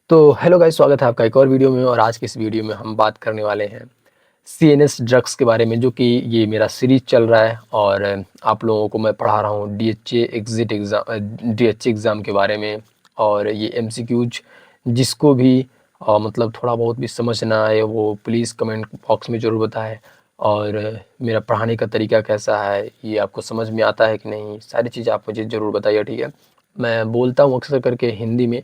तो hello guys, स्वागत है आपका एक और वीडियो में। और आज की इस वीडियो में हम बात करने वाले हैं सीएनएस ड्रग्स के बारे में, जो कि ये मेरा सीरीज चल रहा है और आप लोगों को मैं पढ़ा रहा हूँ डीएचए एग्ज़ाम के बारे में। और ये एमसीक्यूज जिसको भी मतलब थोड़ा बहुत भी समझ ना आए वो प्लीज़ कमेंट बॉक्स में ज़रूर बताएं। और मेरा पढ़ाने का तरीका कैसा है, ये आपको समझ में आता है कि नहीं, सारी चीज़ आप मुझे ज़रूर बताइए, ठीक है। मैं बोलता हूँ अक्सर करके हिंदी में,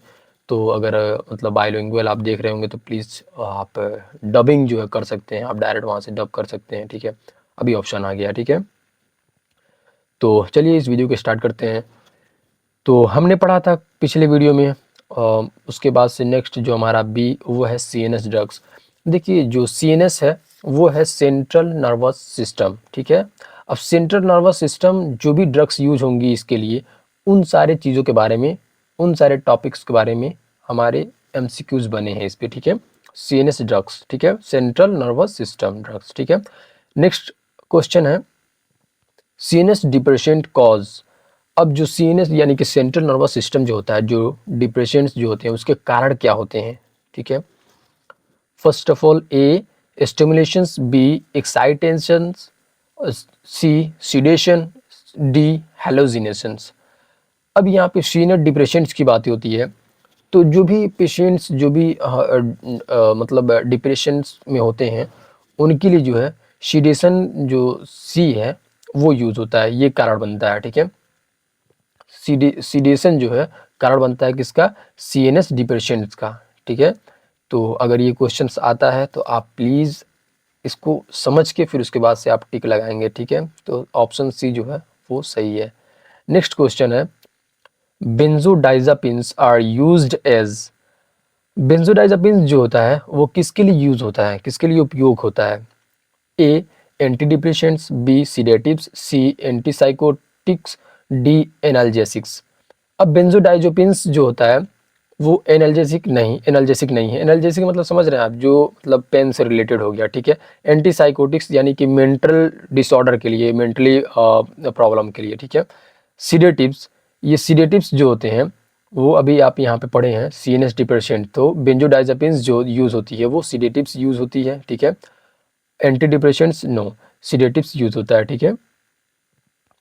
तो अगर मतलब बाइलिंगुअल आप देख रहे होंगे तो प्लीज़ आप डबिंग जो है कर सकते हैं, आप डायरेक्ट वहाँ से डब कर सकते हैं, ठीक है। अभी ऑप्शन आ गया, ठीक है। तो चलिए इस वीडियो को स्टार्ट करते हैं। तो हमने पढ़ा था पिछले वीडियो में, उसके बाद से नेक्स्ट जो हमारा बी वो है सीएनएस ड्रग्स। देखिए जो सीएनएस है वो है सेंट्रल नर्वस सिस्टम, ठीक है। अब सेंट्रल नर्वस सिस्टम जो भी ड्रग्स यूज होंगी इसके लिए, उन सारे चीज़ों के बारे में, उन सारे टॉपिक्स के बारे में हमारे एमसीक्यूज बने हैं इस पे, ठीक है। सीएनएस ड्रग्स, ठीक है, सेंट्रल नर्वस सिस्टम ड्रग्स, ठीक है। नेक्स्ट क्वेश्चन है सीएनएस डिप्रेशन कॉज। अब जो सीएनएस यानी कि सेंट्रल नर्वस सिस्टम जो होता है, जो डिप्रेशन जो होते हैं उसके कारण क्या होते हैं, ठीक है। First of all A stimulations, B excitations, C sedation, D hallucinations. अब यहाँ पे सीनियर डिप्रेशन की बात होती है, तो जो भी पेशेंट्स जो भी मतलब डिप्रेशन में होते हैं उनके लिए जो है सीडेशन जो सी है वो यूज होता है, ये कारण बनता है, ठीक है। सीडेशन जो है कारण बनता है किसका, सीएनएस डिप्रेशन का, ठीक है। तो अगर ये क्वेश्चंस आता है तो आप प्लीज़ इसको समझ के फिर उसके बाद से आप टिक लगाएंगे, ठीक है। तो ऑप्शन सी जो है वो सही है। नेक्स्ट क्वेश्चन है बेंजोडाइजापिन्स आर यूज्ड एज। बेंजोडाइजापिन्स जो होता है वो किसके लिए यूज होता है, किसके लिए उपयोग होता है। ए एंटी डिप्रेशेंट्स, बी सीडेटिव्स, सी एंटीसाइकोटिक्स, डी एनाल्जेसिक्स। अब बेंजोडाइजापिन्स जो होता है वो एनाल्जेसिक नहीं है। एनाल्जेसिक मतलब समझ रहे हैं आप, जो मतलब पेन से रिलेटेड हो गया, ठीक है। एंटीसाइकोटिक्स यानी कि मेंटल डिसऑर्डर के लिए, मेंटली प्रॉब्लम के लिए, ठीक है। सीडेटिव्स, ये सीडेटिव्स जो होते हैं वो अभी आप यहाँ पे पढ़े हैं सीएनएस डिप्रेशन, तो बेंजोडाइजापिन्स जो यूज़ होती है वो सीडेटिव्स यूज़ होती है, ठीक है। Anti depressants no, sedatives use होता है, ठीक है।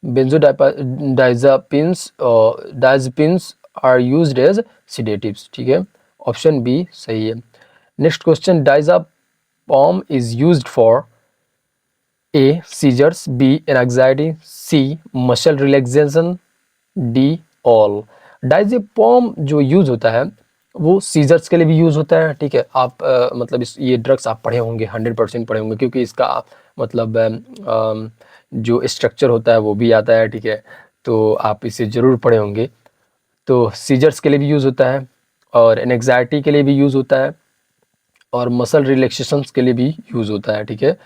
Benzodiazepines diazepines are used as sedatives, ठीक है। ऑप्शन बी सही है। Next question diazepam is used for A seizures, B anxiety, C muscle relaxation, D all. Diazepam जो यूज होता है वो सीजर्स के लिए भी यूज होता है, ठीक है। आप मतलब ये ड्रग्स आप पढ़े होंगे, 100% पढ़े होंगे, क्योंकि इसका मतलब जो स्ट्रक्चर होता है वो भी आता है, ठीक है। तो आप इसे ज़रूर पढ़े होंगे। तो सीजर्स के लिए भी यूज़ होता है और एंजाइटी के लिए भी यूज़ होता है और मसल रिलैक्सेशंस के लिए भी यूज़ होता है, ठीक है।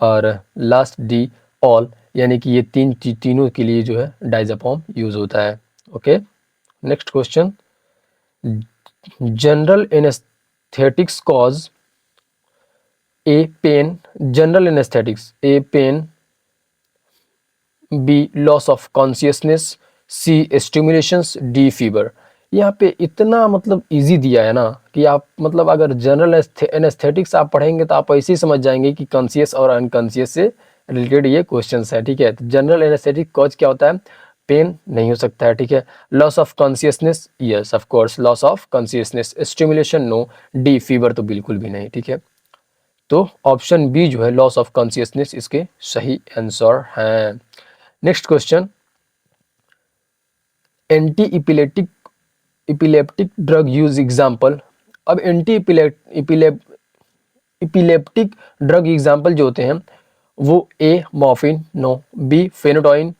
और लास्ट डी ऑल, यानी कि ये तीनों के लिए जो है डायज़ेपम यूज़ होता है। Okay, next question general anaesthetics cause A pain, general anaesthetics A pain, B loss of consciousness, C stimulations, D fever. यहाँ पे इतना मतलब इजी दिया है ना कि आप मतलब अगर जनरल एनेस्थेटिक्स आप पढ़ेंगे तो आप ऐसे ही समझ जाएंगे कि कॉन्शियस और अनकॉन्शियस से रिलेटेड ये क्वेश्चंस है, ठीक है। तो जनरल एनेस्थेटिक कॉज क्या होता है, पेन नहीं हो सकता है, ठीक है। Loss of consciousness, yes of course loss of consciousness. Stimulation no, D fever तो बिल्कुल भी नहीं, ठीक है। तो ऑप्शन बी जो है लॉस ऑफ कॉन्शियसनेस इसके सही आंसर है। Next question anti epileptic drug use example. अब एंटी इपिलेप्टिक ड्रग एग्जाम्पल जो होते हैं वो ए मॉर्फिन नो, बी फेनोटॉइन,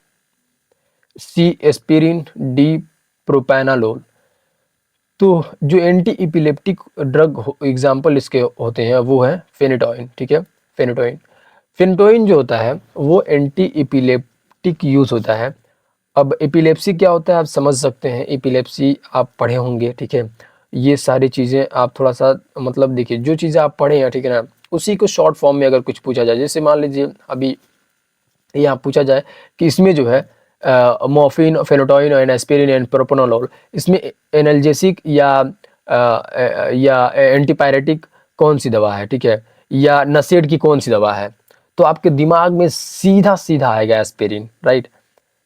सी एस्पिरिन, डी प्रोपेनालोल। तो जो एंटी इपिलेप्टिक ड्रग एग्जाम्पल इसके होते हैं वो है फेनेटॉइन, ठीक है। फेनेटॉइन फेनेटॉइन जो होता है वो एंटी इपिलेप्टिक यूज होता है। अब एपिलेप्सी क्या होता है आप समझ सकते हैं, एपिलेप्सी आप पढ़े होंगे, ठीक है। ये सारी चीज़ें आप थोड़ा सा मतलब देखिए, जो चीज़ें आप पढ़े हैं, ठीक है ना, उसी को शॉर्ट फॉर्म में अगर कुछ पूछा जाए, जैसे मान लीजिए अभी यहाँ पूछा जाए कि इसमें जो है morphine, phenytoin and aspirin and propranolol, इसमें एनाल्जेसिक या या एंटीपायरेटिक कौन सी दवा है, ठीक है, या नशेड की कौन सी दवा है, तो आपके दिमाग में सीधा सीधा आएगा एस्पिरिन, राइट,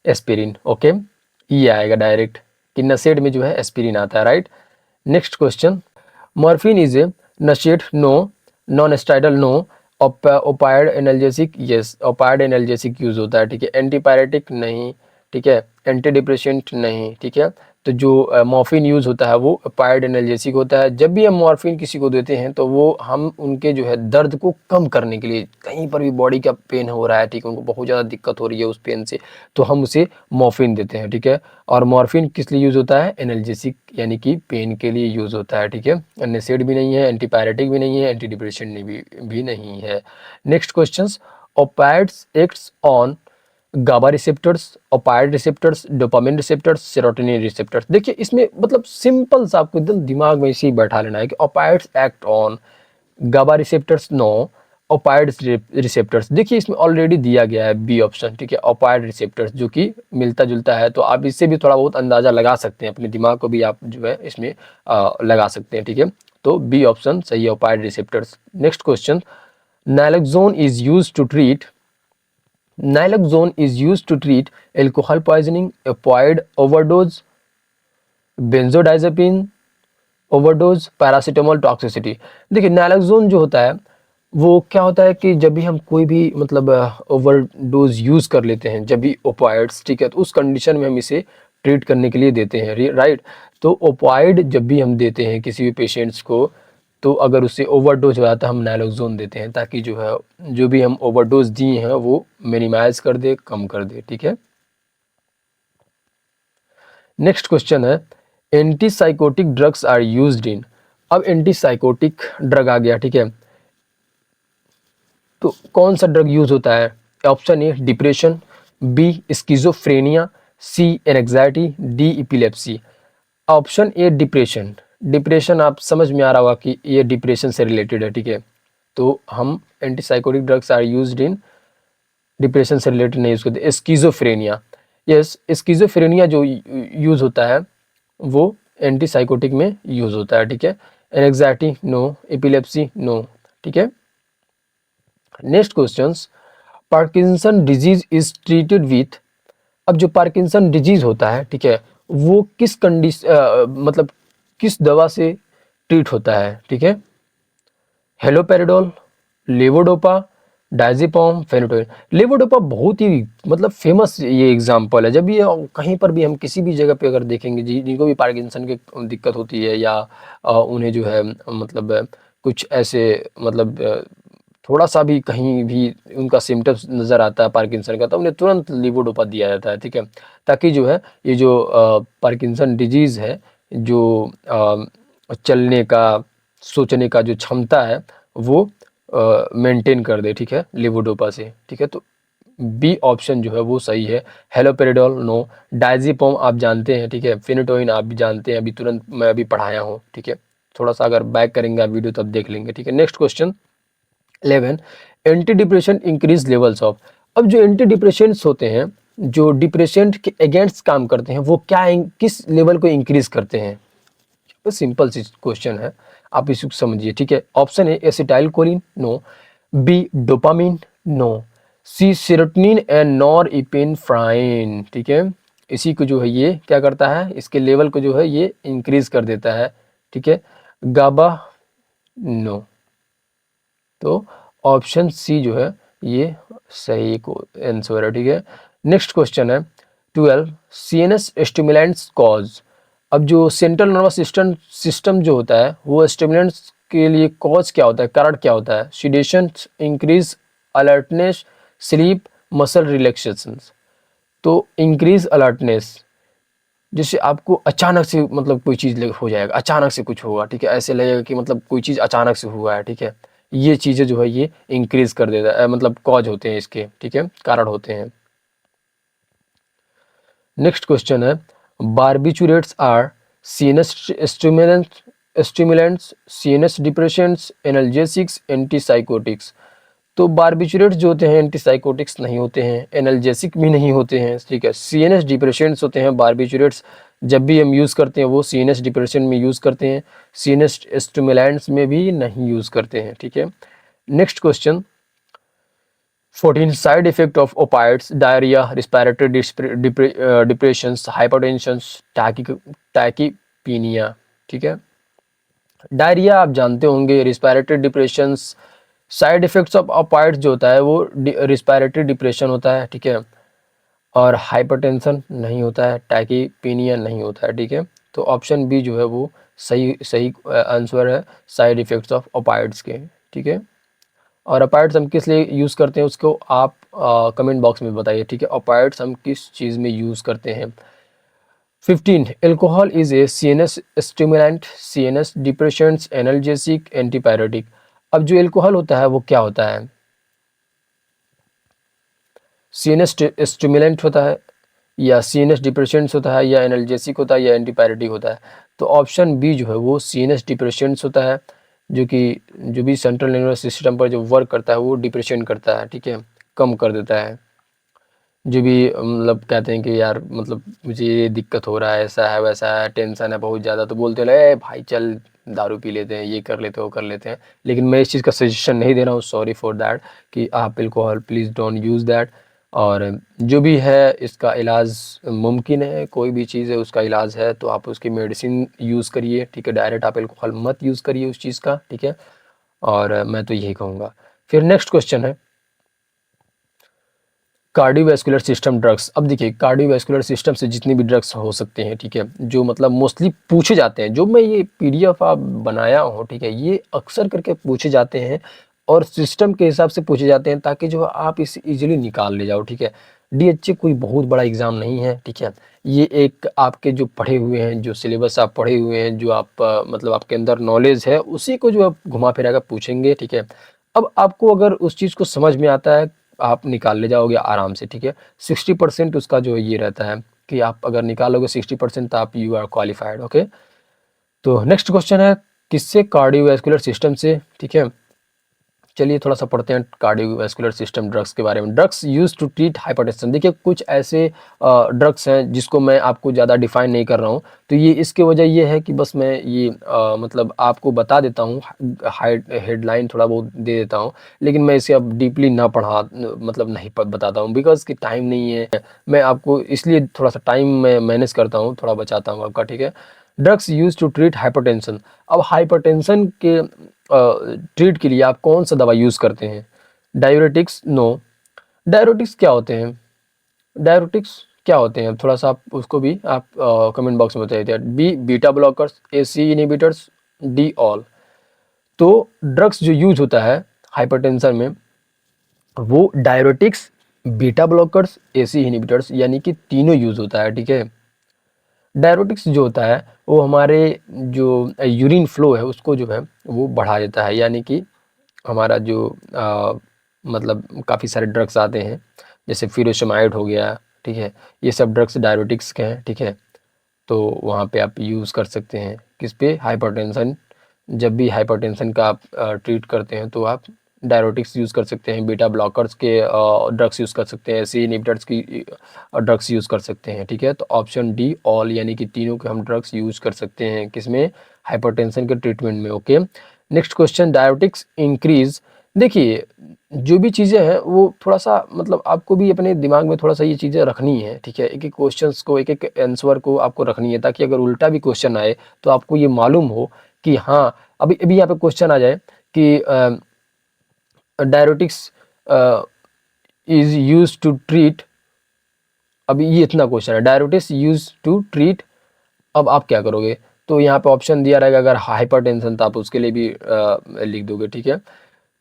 एस्पिरिन, ओके, ये आएगा डायरेक्ट कि नशेड में जो है एस्पिरिन आता है, right. Next question, morphine is a NSAID, no, non steroidal, no, opioid analgesic, yes, opioid analgesic use होता है, ठीक है, एंटीपायरेटिक नहीं, ठीक है, एंटी डिप्रेसेंट नहीं, ठीक है। तो जो मॉर्फिन यूज़ होता है वो ओपाइड एनाल्जेसिक होता है। जब भी हम मॉर्फिन किसी को देते हैं तो वो हम उनके जो है दर्द को कम करने के लिए, कहीं पर भी बॉडी का पेन हो रहा है, ठीक है, उनको बहुत ज़्यादा दिक्कत हो रही है उस पेन से, तो हम उसे मॉर्फिन देते हैं, ठीक है। और मॉर्फिन किस लिए यूज़ होता है, एनाल्जेसिक यानी कि पेन के लिए यूज़ होता है, ठीक है। एनेसेड भी नहीं है, एंटीपायरेटिक भी नहीं है, एंटी डिप्रेसेंट भी नहीं है। Next question, opioids acts on GABA receptors, opioid receptors, dopamine receptors, serotonin receptors. देखिए इसमें मतलब सिंपल सा आपको एकदम दिमाग में इसी बैठा लेना है कि opioids act on GABA receptors, no, opioid receptors. देखिए इसमें ऑलरेडी दिया गया है बी ऑप्शन, ठीक है, ओपाइड रिसेप्टर्स, जो कि मिलता जुलता है, तो आप इससे भी थोड़ा बहुत अंदाजा लगा सकते हैं, अपने दिमाग को भी आप जो है इसमें लगा सकते हैं, ठीक है। तो बी ऑप्शन सही है, opioid receptors. Next question, naloxone is used to treat, Naloxone is used to treat alcohol poisoning, opioid overdose, benzodiazepine overdose, paracetamol toxicity. देखिए नैलोक्सोन जो होता है वो क्या होता है कि जब भी हम कोई भी मतलब ओवरडोज यूज़ कर लेते हैं, जब भी ओपाइड्स, ठीक है, तो उस कंडीशन में हम इसे ट्रीट करने के लिए देते हैं, राइट। तो ओपाइड जब भी हम देते हैं किसी भी पेशेंट्स को, तो अगर उससे ओवरडोज हो जाता है हम नैलोक्सोन देते हैं, ताकि जो है जो भी हम ओवरडोज दिए हैं वो मिनिमाइज कर दे, कम कर दे, ठीक है। नेक्स्ट क्वेश्चन है, antipsychotic drugs are used in. अब एंटीसाइकोटिक ड्रग आ गया, ठीक है, तो कौन सा ड्रग यूज होता है? Option A depression, B schizophrenia, C anxiety, D epilepsy. Option A depression, depression आप समझ में आ रहा होगा कि ये डिप्रेशन से रिलेटेड है, ठीक है। तो हम antipsychotic drugs are used in depression से रिलेटेड नहीं यूज करते। स्किज़ोफ्रेनिया, यस, स्किज़ोफ्रेनिया जो यूज होता है वो एंटीसाइकोटिक में यूज होता है, ठीक है। एंग्जायटी नो, एपिलेप्सी नो, ठीक है। Next questions, Parkinson disease is treated with. अब जो पार्किंसन डिजीज होता है, ठीक है, वो किस मतलब किस दवा से ट्रीट होता है, ठीक है। Haloperidol, levodopa, diazepam, phenytoin. Levodopa बहुत ही मतलब फेमस ये एग्जांपल है। जब ये कहीं पर भी हम किसी भी जगह पे अगर देखेंगे जिनको भी पार्किंसन की दिक्कत होती है या उन्हें जो है मतलब कुछ ऐसे मतलब थोड़ा सा भी कहीं भी उनका सिम्टम्स नज़र आता है पार्किंसन का, तो उन्हें तुरंत लेवोडोपा दिया जाता है, ठीक है, ताकि जो है ये जो पार्किंसन डिजीज़ है, जो चलने का, सोचने का जो क्षमता है वो मेंटेन कर दे, ठीक है, लेवोडोपा से, ठीक है। तो बी ऑप्शन जो है वो सही है। हेलोपेरिडोल नो, डायजेपम आप जानते हैं, ठीक है, फेनोटोइन आप भी जानते हैं, अभी तुरंत मैं अभी पढ़ाया हूँ, ठीक है। थोड़ा सा अगर बैक करेंगे आप वीडियो तब देख लेंगे, ठीक है। Next question 11, anti depression increase levels of. अब जो एंटी डिप्रेशेंट्स होते हैं, जो डिप्रेशेंट के अगेंस्ट काम करते हैं, वो क्या किस लेवल को इंक्रीज करते हैं? तो सिंपल सी क्वेश्चन है, आप इसको समझिए, ठीक है। Option A acetyl choline no, B dopamine no, C serotonin and norepinephrine, ठीक है। इसी को जो है ये क्या करता है, इसके लेवल को जो है ये इंक्रीज कर देता है, ठीक है। गाबा नो, तो ऑप्शन सी जो है ये सही को आंसर है, ठीक है। नेक्स्ट क्वेश्चन है 12, सीएनएस स्टिमुलेंट्स कॉज। अब जो सेंट्रल नर्वस सिस्टम जो होता है वो स्टिमुलेंट्स के लिए कॉज क्या होता है, कारण क्या होता है? Sedation, increase alertness, sleep, muscle relaxation. तो इंक्रीज अलर्टनेस, जैसे आपको अचानक से मतलब कोई चीज़ हो जाएगा, अचानक से कुछ होगा, ठीक है, ऐसे लगेगा कि मतलब कोई चीज़ अचानक से हुआ है, ठीक है। ये चीज़ें जो है ये इंक्रीज कर देता है, मतलब कॉज होते हैं इसके, ठीक है, कारण होते हैं। नेक्स्ट क्वेश्चन है, barbiturates are CNS stimulants, CNS depressants, analgesics, antipsychotics. तो बारबिचुरेट्स जो होते हैं एंटीसाइकोटिक्स नहीं होते हैं, एनाल्जेसिक भी नहीं होते हैं, ठीक है। सीएनएस डिप्रेशेंट्स होते हैं बारबिचुरेट्स, जब भी हम यूज़ करते हैं वो सीएनएस डिप्रेशन में यूज़ करते हैं, सीएनएस स्टिमुलेंट्स में भी नहीं यूज़ करते हैं, ठीक है। Next question 14 side effect of opioids, diarrhoea, respiratory depressions, hypertension, tachypnoea, ठीक है। डायरिया आप जानते होंगे, respiratory depressions, side effects of opioids जो होता है वो रिस्पिरेटरी डिप्रेशन होता है, ठीक है। और हाइपरटेंशन नहीं होता है, टैकीपीनिया नहीं होता है, ठीक है। तो ऑप्शन बी जो है वो सही सही आंसर है साइड इफेक्ट्स ऑफ ओपाइड्स के, ठीक है। और ओपाइड्स हम किस लिए यूज़ करते हैं उसको आप कमेंट बॉक्स में बताइए, ठीक है। ओपाइड्स हम किस चीज़ में यूज़ करते हैं। 15 alcohol is a CNS stimulant, CNS depressants, analgesic, antipyretic. अब जो एल्कोहल होता है वो क्या होता है, सीएनएस स्टिमुलेंट होता है या सीएनएस डिप्रेशेंट्स होता है या एनाल्जेसिक होता है या एंटीपायरेटिक होता है। तो ऑप्शन बी जो है वो सीएनएस डिप्रेशेंट्स होता है, जो कि जो भी सेंट्रल नर्वस सिस्टम पर जो वर्क करता है वो डिप्रेशन करता है, ठीक है, कम कर देता है। जो भी मतलब कहते हैं कि यार मतलब मुझे ये दिक्कत हो रहा है, ऐसा है वैसा है, टेंशन है बहुत ज़्यादा, तो बोलते हैं ए भाई चल दारू पी लेते हैं, ये कर लेते हैं वो कर लेते हैं। लेकिन मैं इस चीज़ का सजेशन नहीं दे रहा हूँ, सॉरी फॉर दैट, कि आप alcohol please don't use that. और जो भी है इसका इलाज मुमकिन है, कोई भी चीज़ है उसका इलाज है तो आप उसकी मेडिसिन यूज़ करिए, ठीक है। डायरेक्ट आप अल्कोहल मत यूज़ करिए उस चीज़ का, ठीक है। और मैं तो यही कहूँगा। फिर नेक्स्ट क्वेश्चन है कार्डियोवैस्कुलर सिस्टम ड्रग्स। अब देखिए कार्डियोवैस्कुलर सिस्टम से जितने भी ड्रग्स हो सकते हैं, ठीक है, जो मतलब मोस्टली पूछे जाते हैं, जो मैं ये पीडीएफ आप बनाया हूँ, ठीक है, ये अक्सर करके पूछे जाते हैं और सिस्टम के हिसाब से पूछे जाते हैं ताकि जो आप इसे इजीली निकाल ले जाओ, ठीक है। डीएचए कोई बहुत बड़ा एग्जाम नहीं है, ठीक है। ये एक आपके जो पढ़े हुए हैं, जो सिलेबस आप पढ़े हुए हैं, जो आप मतलब आपके अंदर नॉलेज है उसी को जो आप घुमा फिरा कर पूछेंगे, ठीक है। अब आपको अगर उस चीज़ को समझ में आता है आप निकाल ले जाओगे आराम से, ठीक है। 60% उसका जो ये रहता है कि आप अगर निकालोगे 60% तो आप यू आर क्वालिफाइड, ओके। तो नेक्स्ट क्वेश्चन है किससे, कार्डियोवैस्कुलर सिस्टम से, ठीक है। चलिए थोड़ा सा पढ़ते हैं कार्डियोवैस्कुलर सिस्टम ड्रग्स के बारे में। Drugs use to treat hypertension, देखिए कुछ ऐसे ड्रग्स हैं जिसको मैं आपको ज़्यादा डिफाइन नहीं कर रहा हूँ, तो ये इसके वजह ये है कि बस मैं ये मतलब आपको बता देता हूँ, हेडलाइन थोड़ा बहुत दे देता हूँ, लेकिन मैं इसे अब डीपली ना पढ़ा मतलब नहीं बताता हूँ बिकॉज कि टाइम नहीं है। मैं आपको इसलिए थोड़ा सा टाइम मैं मैनेज करता हूँ, थोड़ा बचाता हूँ आपका, ठीक है। Drugs use to treat hypertension, अब हाइपरटेंशन के ट्रीट के लिए आप कौन सा दवा यूज़ करते हैं, डायरेटिक्स, नो। डायरेटिक्स क्या होते हैं, डायरेटिक्स क्या होते हैं, थोड़ा सा आप उसको भी आप कमेंट बॉक्स में बताइए। बी बीटा ब्लॉकर्स, ए सी इनहिबिटर्स, डी ऑल। तो ड्रग्स जो यूज होता है हाइपरटेंशन में वो डायरेटिक्स, बीटा ब्लॉकर्स, ए सी इनहिबिटर्स यानी कि तीनों यूज होता है, ठीक है। डायरेटिक्स जो होता है वो हमारे जो यूरिन फ्लो है उसको जो है वो बढ़ा देता है, यानी कि हमारा जो मतलब काफ़ी सारे ड्रग्स आते हैं जैसे फ्यूरोसेमाइड हो गया, ठीक है, ये सब ड्रग्स डायरेटिक्स के हैं, ठीक है। तो वहाँ पे आप यूज़ कर सकते हैं किस पे, हाइपरटेंशन। जब भी हाइपरटेंशन का आप ट्रीट करते हैं तो आप डायरेटिक्स यूज़ कर सकते हैं, बीटा ब्लॉकर्स के ड्रग्स यूज़ कर सकते हैं, सी इनहिबिटर्स की ड्रग्स यूज़ कर सकते हैं, ठीक है। तो ऑप्शन डी ऑल यानी कि तीनों के हम ड्रग्स यूज़ कर सकते हैं किसमें, हाइपरटेंशन के ट्रीटमेंट में, okay. Next question diuretics increase, देखिए जो भी चीज़ें हैं वो थोड़ा सा मतलब आपको भी अपने दिमाग में थोड़ा सा ये चीज़ें रखनी है, ठीक है। एक एक क्वेश्चंस को, एक एक आंसर को आपको रखनी है ताकि अगर उल्टा भी क्वेश्चन आए तो आपको ये मालूम हो कि हाँ अभी अभी यहाँ पे क्वेश्चन आ जाए कि diuretics is use to treat, अभी ये इतना क्वेश्चन है डायरेटिक्स यूज टू ट्रीट, अब आप क्या करोगे। तो यहाँ पे ऑप्शन दिया रहेगा अगर हाइपरटेंशन तो आप उसके लिए भी लिख दोगे, ठीक है।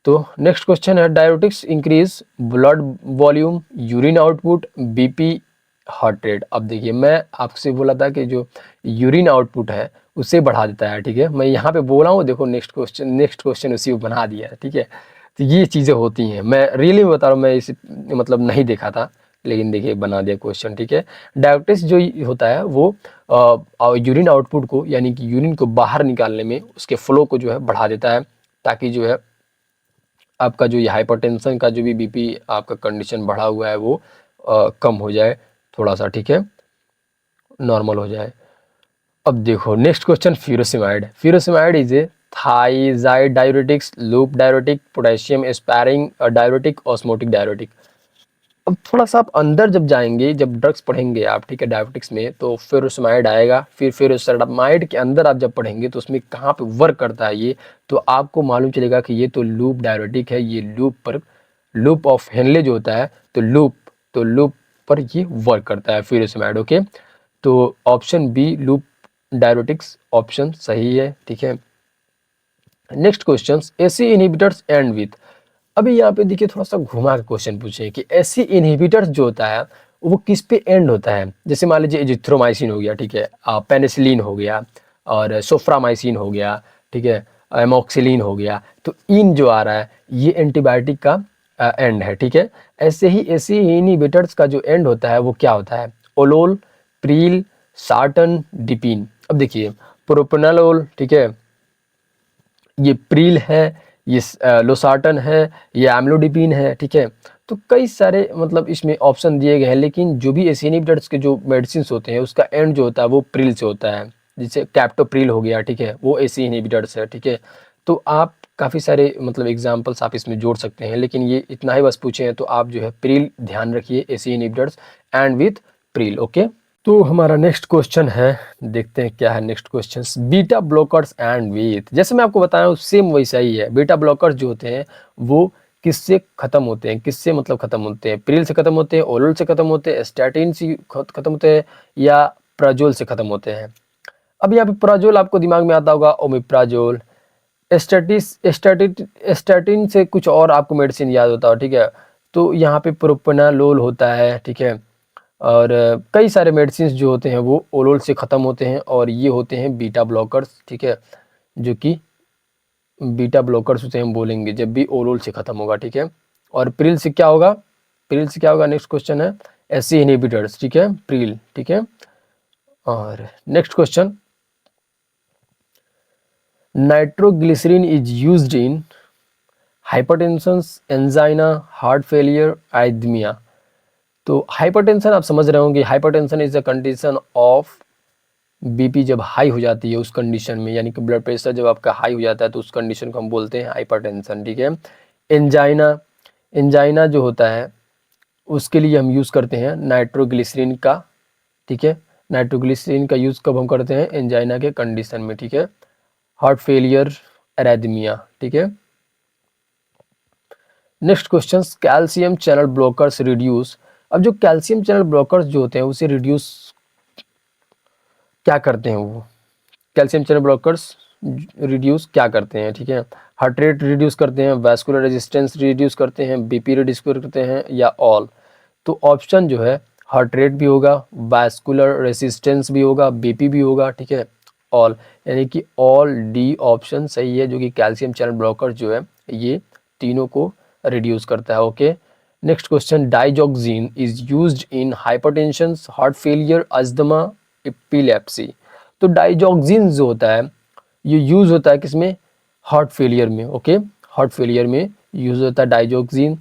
तो नेक्स्ट क्वेश्चन है diuretics increase blood volume, urine output, BP, heart rate. अब देखिए मैं आपसे बोला था कि जो यूरिन आउटपुट है उसे बढ़ा देता है, ठीक है। मैं यहाँ पे बोला हूँ, देखो नेक्स्ट क्वेश्चन उसी को बना दिया है, ठीक है। तो ये चीज़ें होती हैं, मैं रियली बता रहा हूँ, मैं इस मतलब नहीं देखा था लेकिन देखिए बना दिया क्वेश्चन, ठीक है। डायरेटिक्स जो होता है वो यूरिन आउटपुट को यानी कि यूरिन को बाहर निकालने में उसके फ्लो को जो है बढ़ा देता है ताकि जो है आपका जो ये हाइपरटेंशन का जो भी बीपी आपका कंडीशन बढ़ा हुआ है वो कम हो जाए थोड़ा सा, ठीक है, नॉर्मल हो जाए। अब देखो next question, furosemide. Furosemide is a thiazide diuretics, loop diuretic, potassium sparing diuretic, osmotic diuretic. अब थोड़ा सा आप अंदर जब जाएंगे, जब ड्रग्स पढ़ेंगे आप, ठीक है, डायबिटिक्स में, तो फ्यूरोसिमाइड आएगा। फिर फ्यूरोसिमाइड के अंदर आप जब पढ़ेंगे तो उसमें कहाँ पे वर्क करता है ये, तो आपको मालूम चलेगा कि ये तो लूप डाययूरेटिक है, ये लूप पर, लूप ऑफ हेनले जो होता है, तो लूप पर ये वर्क करता है फ्यूरोसिमाइड। ओके, तो option B loop diuretics option सही है, ठीक है। Next question, ACE inhibitors and with. अभी यहाँ पे देखिए थोड़ा सा घुमा के क्वेश्चन पूछे कि एसी इनहिबिटर्स जो होता है वो किस पे एंड होता है। जैसे मान लीजिए एजिथ्रोमाइसिन हो गया, ठीक है, पेनिसिलिन हो गया, और सोफ्रामाइसिन हो गया, ठीक है, एमोक्सिलिन हो गया, तो इन जो आ रहा है ये एंटीबायोटिक का एंड है, ठीक है। ऐसे ही एसी इनहिबिटर्स का जो एंड होता है वो क्या होता है, ओलोल, प्रील, सार्टन, डिपिन। अब देखिए प्रोपेनोलोल, ठीक है, ये प्रील है, ये लोसार्टन है, ये एम्लोडिपिन है, ठीक है। तो कई सारे मतलब इसमें ऑप्शन दिए गए हैं, लेकिन जो भी एसी इनहिबिटर्स के जो मेडिसिन होते हैं उसका एंड जो होता है वो प्रील से होता है। जैसे कैप्टोप्रील हो गया, ठीक है, वो एसी इनहिबिटर्स है, ठीक है। तो आप काफ़ी सारे मतलब एग्जांपल्स आप इसमें जोड़ सकते हैं, लेकिन ये इतना ही बस पूछे हैं तो आप जो है प्रील ध्यान रखिए, ACE inhibitors and with pril. Okay, तो हमारा नेक्स्ट क्वेश्चन है, देखते हैं क्या है next question. Beta blockers end with, जैसे मैं आपको बताया सेम वैसा ही है। बीटा ब्लॉकर्स जो होते हैं वो किससे खत्म होते हैं, किससे मतलब खत्म होते हैं, प्रिल से खत्म होते हैं, ओरल से खत्म होते हैं, स्टैटिन से खत्म होते हैं, या प्राजोल से खत्म होते हैं। अब यहाँ पे प्राजोल आपको दिमाग में आता होगा, ओमिप्राजोल। स्टैटिन से कुछ और आपको मेडिसिन याद होता हो, ठीक है, तो यहाँ पे प्रोपेनालोल होता है, ठीक है। और कई सारे मेडिसिन जो होते हैं वो ओलोल से ख़त्म होते हैं, और ये होते हैं बीटा ब्लॉकर्स, ठीक है, जो कि बीटा ब्लॉकर्स उसे हम बोलेंगे जब भी ओलोल से ख़त्म होगा, ठीक है। और प्रिल से क्या होगा, प्रिल से क्या होगा, नेक्स्ट क्वेश्चन है एसी इनहिबिटर्स, ठीक है, प्रिल, ठीक है। और next question, nitroglycerin is used in hypertension, angina, heart failure, arrhythmia. तो हाइपरटेंशन आप समझ रहे होंगे, hypertension is a condition of BP जब हाई हो जाती है उस कंडीशन में, यानी कि ब्लड प्रेशर जब आपका हाई हो जाता है तो उस कंडीशन को हम बोलते हैं हाइपरटेंशन, ठीक है। एंजाइना, एंजाइना जो होता है उसके लिए हम यूज़ करते हैं नाइट्रोग्लिसरीन का, ठीक है। नाइट्रोग्लिसरीन का यूज़ कब हम करते हैं, एंजाइना के कंडीशन में, ठीक है। हार्ट फेलियर, एरेथमिया, ठीक है। Next question, calcium channel blockers reduce. अब जो कैल्शियम चैनल ब्लॉकर्स जो होते हैं उसे रिड्यूस क्या करते हैं, वो कैल्शियम चैनल ब्लॉकर्स रिड्यूस क्या करते हैं, ठीक है। हार्ट रेट रिड्यूस करते हैं, वैस्कुलर रेजिस्टेंस रिड्यूस करते हैं, बीपी रिड्यूस करते हैं, या ऑल। तो ऑप्शन जो है हार्ट रेट भी होगा, वैस्कुलर रेजिस्टेंस भी होगा, बीपी भी होगा, ठीक है, ऑल, यानी कि ऑल डी ऑप्शन सही है, जो कि कैल्शियम चैनल ब्लॉकर जो है ये तीनों को रिड्यूस करता है। Okay, next question, digoxin is used in hypertension, heart failure, asthma, epilepsy. तो डाइजॉक्सिन जो होता है ये यूज होता है किसमें, हार्ट फेलियर में। ओके, हार्ट फेलियर में यूज होता है डाइजॉक्सिन,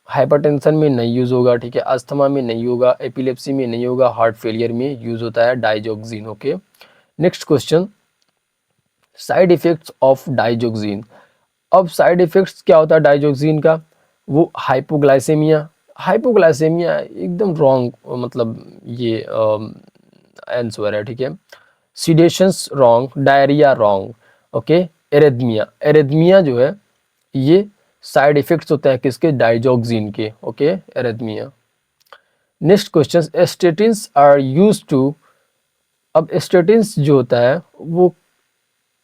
हाइपरटेंशन में नहीं यूज होगा, ठीक है, अस्थमा में नहीं होगा, एपिलेप्सी में नहीं होगा, हार्ट फेलियर में यूज होता है digoxin. Okay, next question, side effects of digoxin. अब साइड इफेक्ट्स क्या होता है डाइजॉक्सिन का, वो हाइपोग्लाइसेमिया, हाइपोग्लाइसेमिया एकदम रॉन्ग मतलब ये आंसर है, ठीक है। Sedations wrong, diarrhoea wrong, okay. Arrhythmia, arrhythmia जो है ये साइड इफेक्ट्स होता है किसके, डाइजॉक्सिन के, okay, arrhythmia. Next question, statins are used to. अब स्टेटिन्स जो होता है वो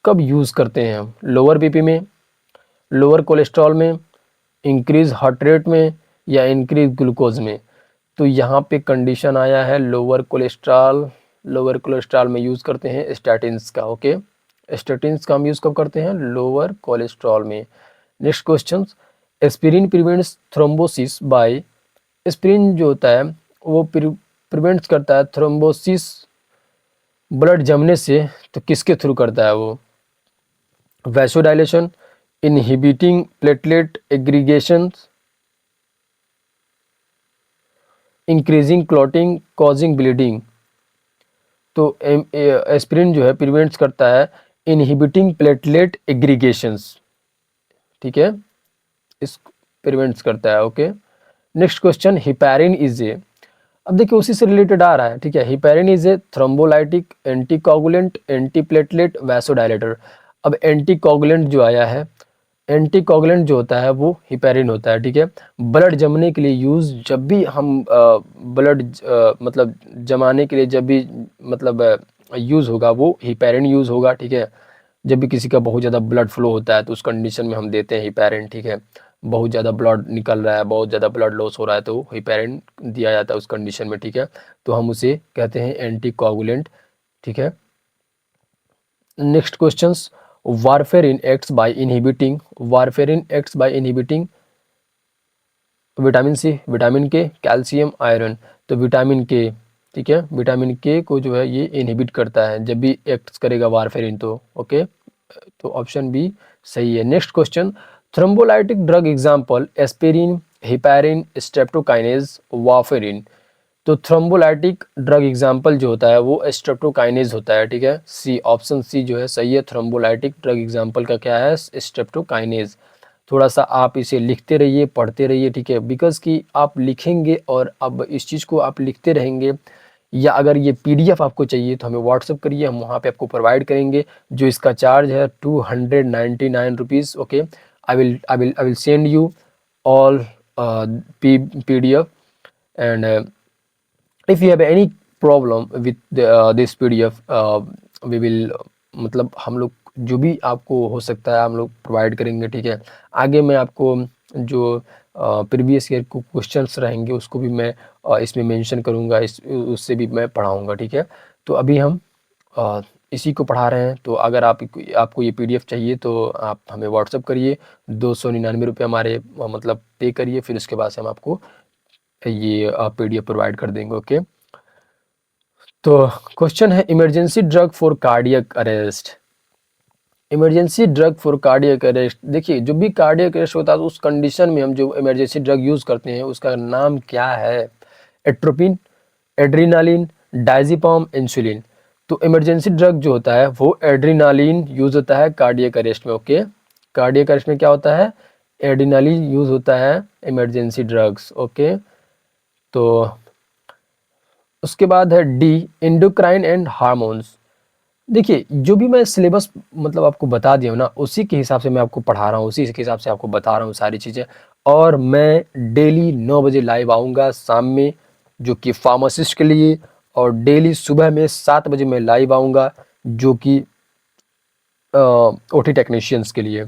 कब यूज करते हैं हम, लोअर बीपी में, लोअर कोलेस्ट्रॉल में, इंक्रीज हार्ट रेट में, या इंक्रीज ग्लूकोज में। तो यहाँ पे कंडीशन आया है लोअर कोलेस्ट्रॉल, लोअर कोलेस्ट्रॉल में यूज़ करते हैं स्टैटिन्स का। ओके, स्टैटिन्स का हम यूज़ कब करते हैं, लोअर कोलेस्ट्रॉल में। Next question, aspirin prevents thrombosis by. Aspirin जो होता है वो प्रिवेंट्स करता है थ्रोम्बोसिस, ब्लड जमने से, तो किसके थ्रू करता है वो, vasodilation, inhibiting platelet aggregations, increasing clotting, causing bleeding. तो एस्पिरिन जो है प्रिवेंट्स करता है इनहिबिटिंग प्लेटलेट एग्रीगेशंस, ठीक है, इस प्रिवेंट्स करता है। Okay, next question, heparin is ए, अब देखिए उसी से रिलेटेड आ रहा है, ठीक है। Heparin is a thrombolytic, anticoagulant, antiplatelet, vasodilator. अब एंटीकोगुलेंट जो आया है, एंटीकोगुलेंट जो होता है वो हिपैरिन होता है, ठीक है। ब्लड जमने के लिए यूज, जब भी हम ब्लड मतलब जमाने के लिए जब भी मतलब यूज होगा वो हिपैरिन यूज होगा, ठीक है। जब भी किसी का बहुत ज़्यादा ब्लड फ्लो होता है तो उस कंडीशन में हम देते हैं हिपैरिन, ठीक है। बहुत ज़्यादा ब्लड निकल रहा है, बहुत ज़्यादा ब्लड लॉस हो रहा है तो हिपैरिन दिया जाता है उस कंडीशन में, ठीक है। तो हम उसे कहते हैं एंटीकोगुलेंट, ठीक है। Next questions, warfarin acts by inhibiting, warfarin acts by inhibiting vitamin C, vitamin K, calcium, iron. तो विटामिन के, ठीक है, विटामिन के को जो है ये इनहिबिट करता है जब भी एक्ट करेगा वारफेरिन, तो ओके, तो ऑप्शन बी सही है। Next question, thrombolytic drug example aspirin, heparin, streptokinase, warfarin. तो थ्रोम्बोलाइटिक ड्रग एग्जांपल जो होता है वो स्ट्रेप्टोकाइनेज होता है, ठीक है। सी, ऑप्शन सी जो है सही है। थ्रोम्बोलाइटिक ड्रग एग्जांपल का क्या है, स्ट्रेप्टोकाइनेज। थोड़ा सा आप इसे लिखते रहिए, पढ़ते रहिए, ठीक है, बिकॉज कि आप लिखेंगे और अब इस चीज़ को आप लिखते रहेंगे, या अगर ये पीडीएफ आपको चाहिए तो हमें व्हाट्सअप करिए, हम वहाँ पे आपको प्रोवाइड करेंगे। जो इसका चार्ज है 299 rupees, okay. I will send you all PDF, and if you have any problem with this PDF, we will मतलब हम लोग जो भी आपको हो सकता है हम लोग प्रोवाइड करेंगे, ठीक है। आगे मैं आपको जो प्रीवियस ईयर को क्वेश्चंस रहेंगे उसको भी मैं इसमें मेंशन करूंगा, उससे भी मैं पढ़ाऊंगा, ठीक है। तो अभी हम इसी को पढ़ा रहे हैं, तो अगर आपको ये PDF चाहिए तो आप हमें व्हाट्सअप करिए, 299 रुपये हमारे मतलब पे करिए, फिर उसके बाद से हम आपको ये PDF प्रोवाइड कर देंगे, ओके। तो क्वेश्चन है, emergency drug for cardiac arrest, emergency drug for cardiac arrest. देखिए जो भी कार्डियक अरेस्ट होता है तो उस कंडीशन में हम जो इमरजेंसी ड्रग यूज करते हैं उसका नाम क्या है, एट्रोपिन, एड्रीनालिन, डायजिपम, इंसुलिन। तो इमरजेंसी ड्रग जो होता है वो एड्रीनालिन यूज होता है कार्डियक अरेस्ट में, ओके। कार्डियक अरेस्ट में क्या होता है, एड्रीनालिन यूज होता है इमरजेंसी ड्रग्स, ओके। तो उसके बाद है डी, इंडोक्राइन एंड हार्मोन्स। देखिए जो भी मैं सिलेबस मतलब आपको बता दिया हूँ ना, उसी के हिसाब से मैं आपको पढ़ा रहा हूँ, उसी के हिसाब से आपको बता रहा हूँ सारी चीज़ें। और मैं डेली 9 बजे लाइव आऊँगा शाम में, जो कि फार्मासिस्ट के लिए, और डेली सुबह में 7 बजे मैं लाइव आऊँगा जो कि ओटी टेक्नीशियंस के लिए।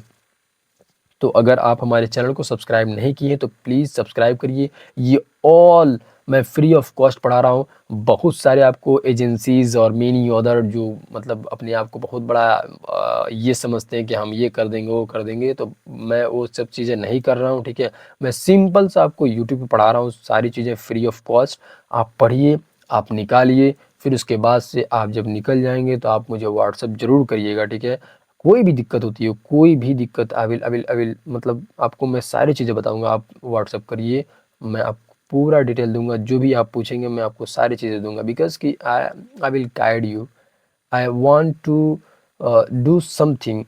तो अगर आप हमारे चैनल को सब्सक्राइब नहीं किए तो प्लीज़ सब्सक्राइब करिए। ये ऑल मैं फ्री ऑफ कॉस्ट पढ़ा रहा हूँ। बहुत सारे आपको एजेंसीज़ और मेनी अदर जो मतलब अपने आप को बहुत बड़ा ये समझते हैं कि हम ये कर देंगे वो कर देंगे, तो मैं वो सब चीज़ें नहीं कर रहा हूँ, ठीक है। मैं सिंपल सा आपको यूट्यूब पे पढ़ा रहा हूँ, सारी चीज़ें फ्री ऑफ कॉस्ट। आप पढ़िए, आप निकालिए, फिर उसके बाद से आप जब निकल जाएंगे तो आप मुझे व्हाट्सअप ज़रूर करिएगा, ठीक है। कोई भी दिक्कत होती है, कोई भी दिक्कत, आई विल मतलब आपको मैं सारी चीज़ें बताऊंगा, आप व्हाट्सअप करिए, मैं आपको पूरा डिटेल दूंगा, जो भी आप पूछेंगे मैं आपको सारी चीज़ें दूंगा, बिकॉज कि I will guide you, I want to do something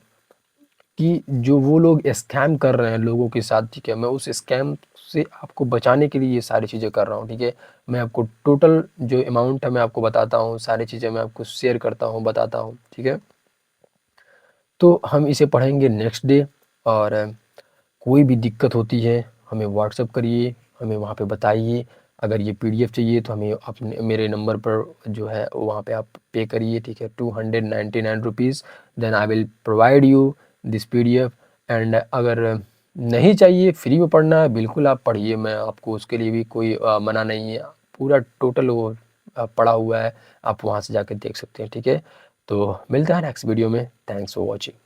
कि जो वो लोग स्कैम कर रहे हैं लोगों के साथ, ठीक है, मैं उस स्कैम से आपको बचाने के लिए ये सारी चीज़ें कर रहा हूँ, ठीक है। मैं आपको टोटल जो अमाउंट है मैं आपको बताता हूँ, सारी चीज़ें मैं आपको शेयर करता हूँ, बताता हूँ, ठीक है। तो हम इसे पढ़ेंगे नेक्स्ट डे, और कोई भी दिक्कत होती है हमें व्हाट्सअप करिए, हमें वहाँ पे बताइए। अगर ये पीडीएफ चाहिए तो हमें अपने मेरे नंबर पर जो है वहाँ पे आप पे करिए, ठीक है, 299 rupees, then I will provide you this PDF. And अगर नहीं चाहिए, फ्री में पढ़ना है, बिल्कुल आप पढ़िए, मैं आपको उसके लिए भी कोई मना नहीं है। पूरा टोटल वो पढ़ा हुआ है, आप वहाँ से जाकर देख सकते हैं, ठीक है। तो मिलता है नेक्स्ट वीडियो में, थैंक्स फॉर वॉचिंग।